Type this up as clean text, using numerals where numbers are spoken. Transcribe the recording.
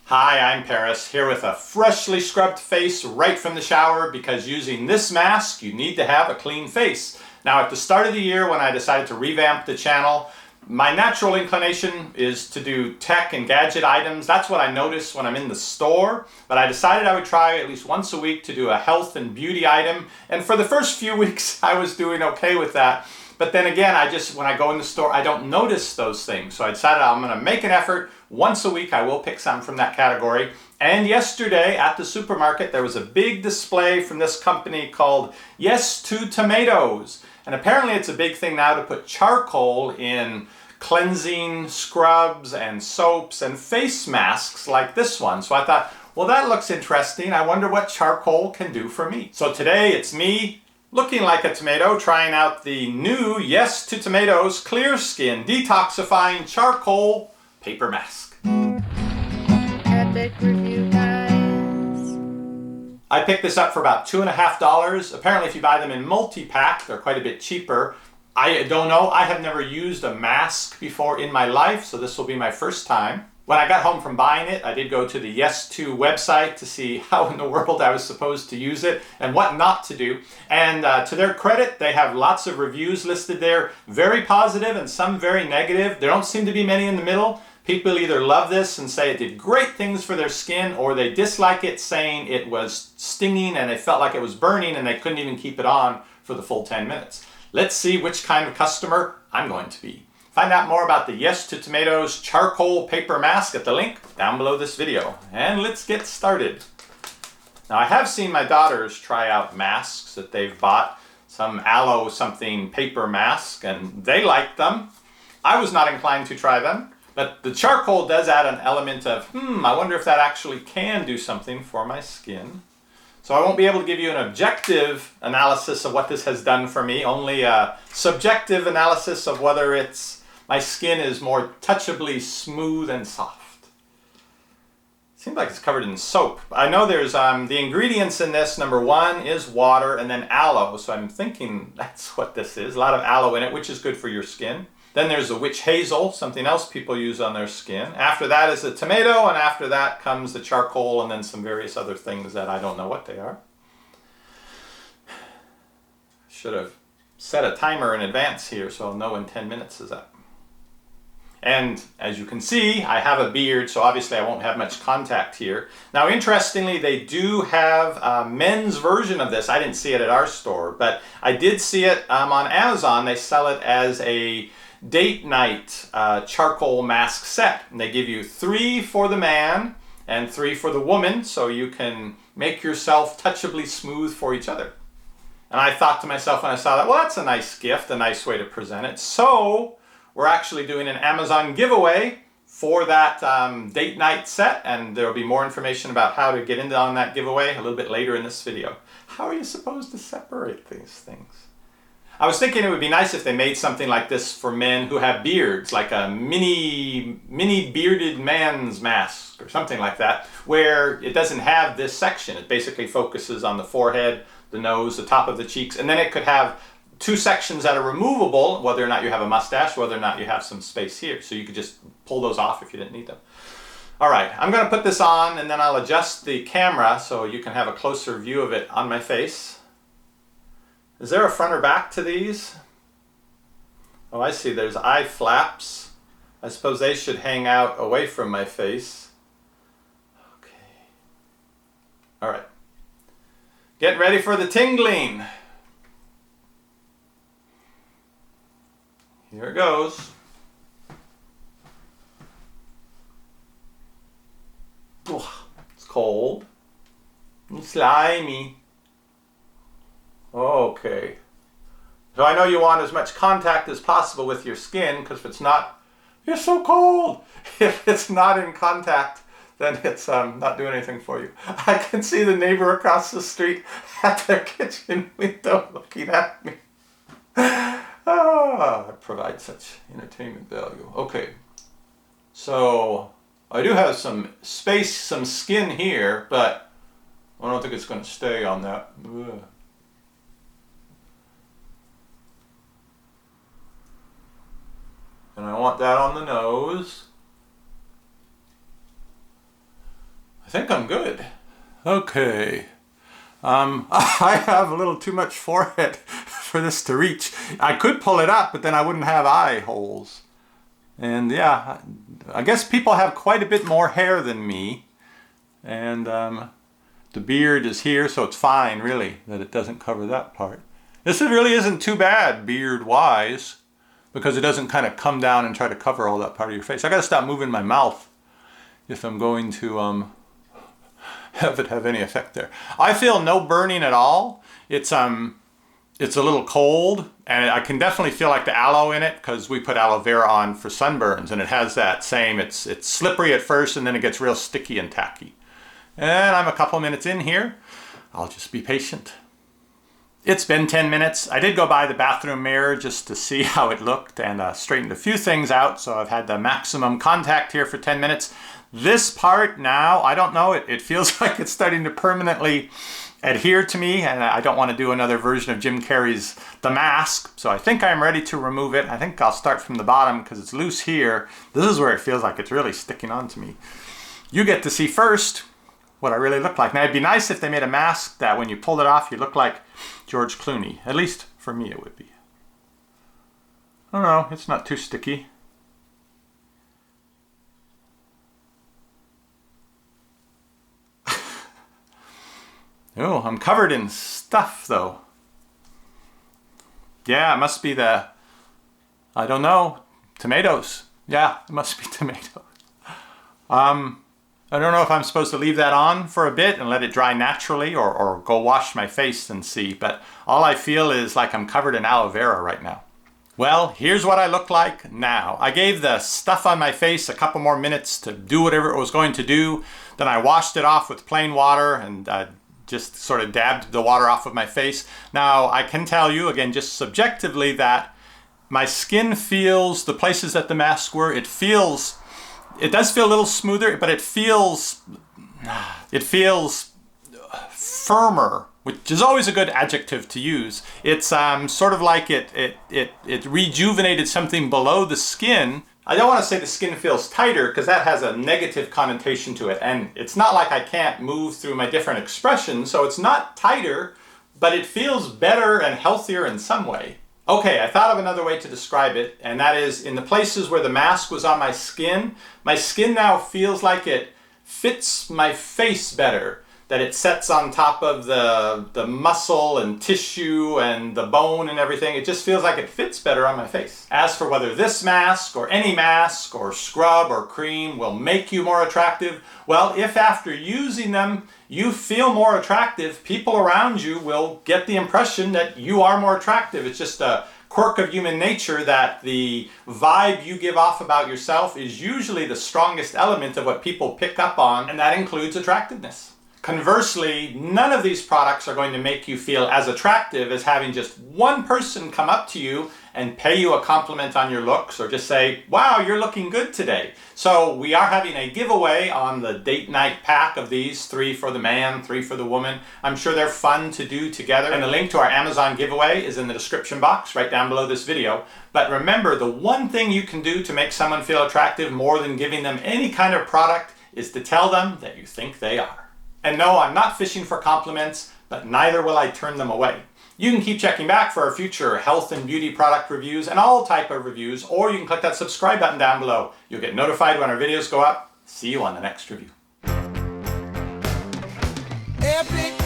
Hi, I'm Paris, here with a freshly scrubbed face right from the shower because using this mask, you need to have a clean face. Now, at the start of the year when I decided to revamp the channel, my natural inclination is to do tech and gadget items. That's what I notice when I'm in the store, but I decided I would try at least once a week to do a health and beauty item. And for the first few weeks, I was doing okay with that. But then again, when I go in the store, I don't notice those things. So I decided I'm going to make an effort. Once a week, I will pick some from that category. And yesterday at the supermarket, there was a big display from this company called Yes to Tomatoes. And apparently it's a big thing now to put charcoal in cleansing scrubs and soaps and face masks like this one. So I thought, well, that looks interesting. I wonder what charcoal can do for me. So today it's me, looking like a tomato, trying out the new Yes to Tomatoes Clear Skin Detoxifying Charcoal Paper Mask. Epic review, guys. I picked this up for about $2.50. Apparently if you buy them in multi-pack, they're quite a bit cheaper. I don't know, I have never used a mask before in my life, so this will be my first time. When I got home from buying it, I did go to the Yes2 website to see how in the world I was supposed to use it and what not to do. And to their credit, they have lots of reviews listed there, very positive and some very negative. There don't seem to be many in the middle. People either love this and say it did great things for their skin, or they dislike it, saying it was stinging and they felt like it was burning and they couldn't even keep it on for the full 10 minutes. Let's see which kind of customer I'm going to be. Find out more about the Yes to Tomatoes Charcoal Paper Mask at the link down below this video. And let's get started. Now, I have seen my daughters try out masks that they've bought, some aloe something paper mask, and they liked them. I was not inclined to try them, but the charcoal does add an element of, I wonder if that actually can do something for my skin. So I won't be able to give you an objective analysis of what this has done for me, only a subjective analysis of whether my skin is more touchably smooth and soft. Seems like it's covered in soap. I know there's the ingredients in this. Number one is water and then aloe. So I'm thinking that's what this is. A lot of aloe in it, which is good for your skin. Then there's the witch hazel, something else people use on their skin. After that is the tomato, and after that comes the charcoal and then some various other things that I don't know what they are. Should have set a timer in advance here so I'll know when 10 minutes is up. And as you can see, I have a beard, so obviously I won't have much contact here. Now, interestingly, they do have a men's version of this. I didn't see it at our store, but I did see it on Amazon. They sell it as a date night charcoal mask set. And they give you 3 for the man and 3 for the woman, so you can make yourself touchably smooth for each other. And I thought to myself when I saw that, well, that's a nice gift, a nice way to present it. So we're actually doing an Amazon giveaway for that date night set, and there will be more information about how to get into on that giveaway a little bit later in this video. How are you supposed to separate these things? I was thinking it would be nice if they made something like this for men who have beards, like a mini bearded man's mask or something like that, where it doesn't have this section. It basically focuses on the forehead, the nose, the top of the cheeks, and then it could have 2 sections that are removable, whether or not you have a mustache, whether or not you have some space here. So you could just pull those off if you didn't need them. All right, I'm going to put this on and then I'll adjust the camera so you can have a closer view of it on my face. Is there a front or back to these? Oh, I see. There's eye flaps. I suppose they should hang out away from my face. Okay. All right. Get ready for the tingling. Here it goes. Oh, it's cold and slimy. Okay. So I know you want as much contact as possible with your skin, because if it's not, you're so cold. If it's not in contact, then it's not doing anything for you. I can see the neighbor across the street at their kitchen window looking at me. I provide such entertainment value. Okay, so I do have some space, some skin here, but I don't think it's going to stay on that. Ugh. And I want that on the nose. think I'm good. Okay. I have a little too much forehead for this to reach. I could pull it up, but then I wouldn't have eye holes. And yeah, I guess people have quite a bit more hair than me. And the beard is here, so it's fine, really, that it doesn't cover that part. This really isn't too bad, beard-wise, because it doesn't kind of come down and try to cover all that part of your face. I gotta stop moving my mouth if I'm going to have it have any effect there. I feel no burning at all. It's a little cold, and I can definitely feel like the aloe in it, because we put aloe vera on for sunburns, and it has that same, it's slippery at first, and then it gets real sticky and tacky. And I'm a couple minutes in here. I'll just be patient. It's been 10 minutes. I did go by the bathroom mirror just to see how it looked and straightened a few things out, so I've had the maximum contact here for 10 minutes. This part now, I don't know, it feels like it's starting to permanently adhere to me, and I don't want to do another version of Jim Carrey's The Mask, so I think I'm ready to remove it. I think I'll start from the bottom because it's loose here. This is where it feels like it's really sticking onto me. You get to see first what I really look like. Now, it'd be nice if they made a mask that when you pulled it off, you look like George Clooney. At least for me it would be. I don't know, it's not too sticky. Oh, I'm covered in stuff though. Yeah, it must be the, I don't know, tomatoes. Yeah, it must be tomatoes. I don't know if I'm supposed to leave that on for a bit and let it dry naturally, or go wash my face and see, but all I feel is like I'm covered in aloe vera right now. Well, here's what I look like now. I gave the stuff on my face a couple more minutes to do whatever it was going to do. Then I washed it off with plain water and just sort of dabbed the water off of my face. Now, I can tell you, again, just subjectively, that my skin feels, the places that the masks were, it does feel a little smoother, but it feels firmer, which is always a good adjective to use. It's sort of like it rejuvenated something below the skin. I don't want to say the skin feels tighter, because that has a negative connotation to it, and it's not like I can't move through my different expressions, so it's not tighter, but it feels better and healthier in some way. Okay, I thought of another way to describe it, and that is, in the places where the mask was on my skin now feels like it fits my face better, that it sets on top of the muscle and tissue and the bone and everything. It just feels like it fits better on my face. As for whether this mask or any mask or scrub or cream will make you more attractive, well, if after using them you feel more attractive, people around you will get the impression that you are more attractive. It's just a quirk of human nature that the vibe you give off about yourself is usually the strongest element of what people pick up on, and that includes attractiveness. Conversely, none of these products are going to make you feel as attractive as having just one person come up to you and pay you a compliment on your looks, or just say, wow, you're looking good today. So we are having a giveaway on the date night pack of these, 3 for the man, 3 for the woman. I'm sure they're fun to do together, and the link to our Amazon giveaway is in the description box right down below this video. But remember, the one thing you can do to make someone feel attractive more than giving them any kind of product is to tell them that you think they are. And no, I'm not fishing for compliments, but neither will I turn them away. You can keep checking back for our future health and beauty product reviews and all type of reviews, or you can click that subscribe button down below. You'll get notified when our videos go up. See you on the next review. Epic